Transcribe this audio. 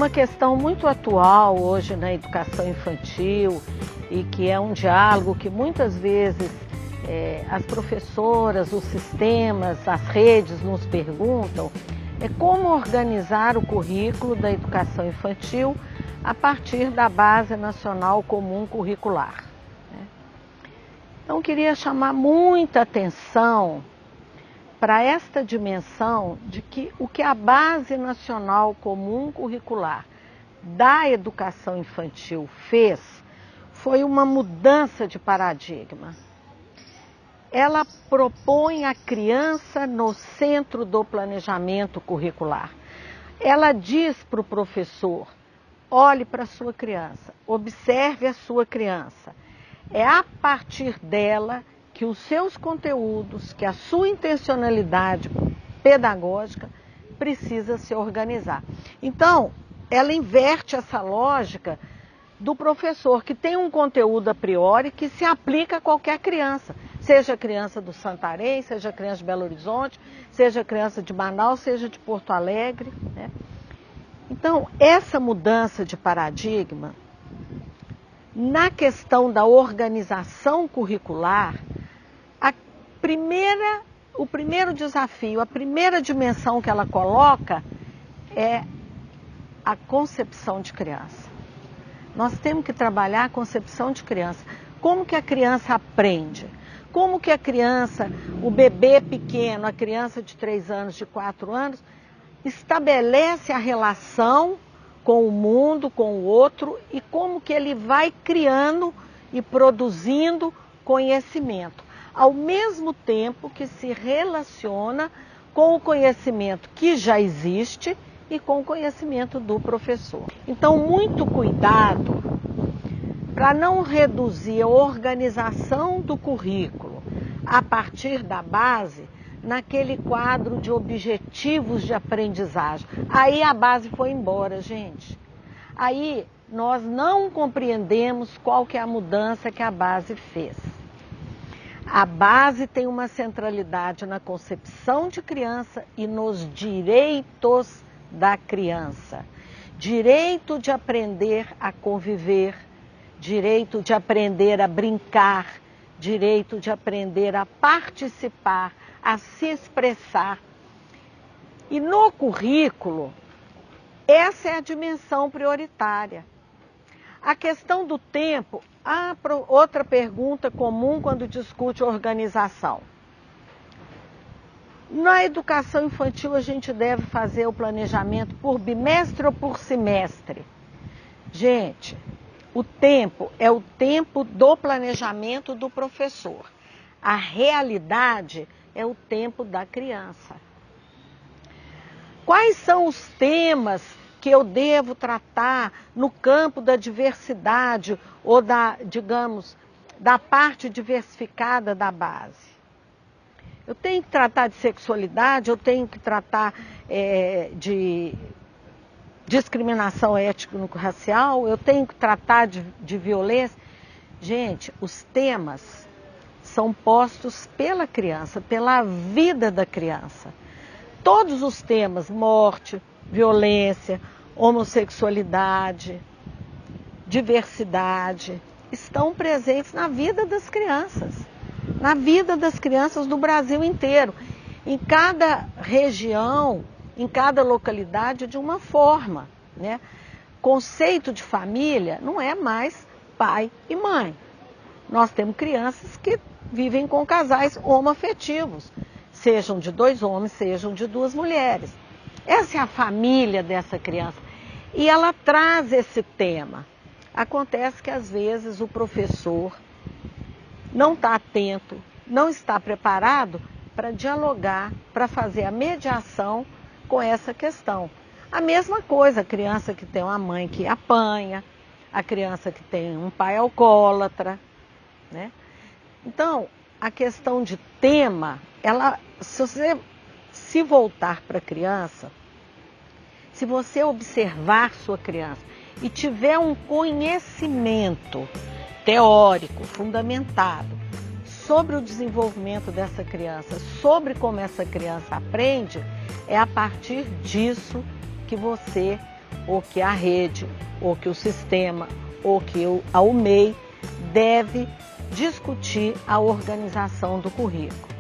uma questão muito atual hoje na educação infantil e que é um diálogo que muitas vezes as professoras, os sistemas, as redes nos perguntam, é como organizar o currículo da educação infantil a partir da Base Nacional Comum Curricular. Então, eu queria chamar muita atenção para esta dimensão de que o que a Base Nacional Comum Curricular da educação infantil fez foi uma mudança de paradigma. Ela propõe a criança no centro do planejamento curricular. Ela diz para o professor, olhe para a sua criança, observe a sua criança. É a partir dela que os seus conteúdos, que a sua intencionalidade pedagógica precisa se organizar. Então, ela inverte essa lógica do professor, que tem um conteúdo a priori que se aplica a qualquer criança, seja criança do Santarém, seja criança de Belo Horizonte, seja criança de Manaus, seja de Porto Alegre, né? Então, essa mudança de paradigma, na questão da organização curricular, o primeiro desafio, a primeira dimensão que ela coloca é a concepção de criança. Nós temos que trabalhar a concepção de criança. Como que a criança aprende? Como que a criança, o bebê pequeno, a criança de 3 anos, de 4 anos, estabelece a relação com o mundo, com o outro, e como que ele vai criando e produzindo conhecimento, ao mesmo tempo que se relaciona com o conhecimento que já existe e com o conhecimento do professor. Então, muito cuidado para não reduzir a organização do currículo a partir da base naquele quadro de objetivos de aprendizagem. Aí a base foi embora, gente. Aí nós não compreendemos qual que é a mudança que a base fez. A base tem uma centralidade na concepção de criança e nos direitos da criança. Direito de aprender a conviver, direito de aprender a brincar, direito de aprender a participar, a se expressar. E no currículo, essa é a dimensão prioritária. A questão do tempo, outra pergunta comum quando discute organização. Na educação infantil, a gente deve fazer o planejamento por bimestre ou por semestre? Gente, o tempo é o tempo do planejamento do professor. A realidade é o tempo da criança. Quais são os temas que eu devo tratar no campo da diversidade ou da parte diversificada da base? Eu tenho que tratar de sexualidade, eu tenho que tratar de discriminação étnico-racial, eu tenho que tratar de violência. Gente, os temas são postos pela criança, pela vida da criança. Todos os temas, morte, violência, homossexualidade, diversidade, estão presentes na vida das crianças. Na vida das crianças do Brasil inteiro. Em cada região, em cada localidade, de uma forma, né? Conceito de família não é mais pai e mãe. Nós temos crianças que vivem com casais homoafetivos, sejam de 2 homens, sejam de 2 mulheres. Essa é a família dessa criança. E ela traz esse tema. Acontece que, às vezes, o professor não está atento, não está preparado para dialogar, para fazer a mediação com essa questão. A mesma coisa, a criança que tem uma mãe que apanha, a criança que tem um pai alcoólatra, né? Então, a questão de tema, se você se voltar para a criança, se você observar sua criança e tiver um conhecimento teórico, fundamentado, sobre o desenvolvimento dessa criança, sobre como essa criança aprende, é a partir disso que você ou que a rede, ou que o sistema, ou que a UMEI deve discutir a organização do currículo.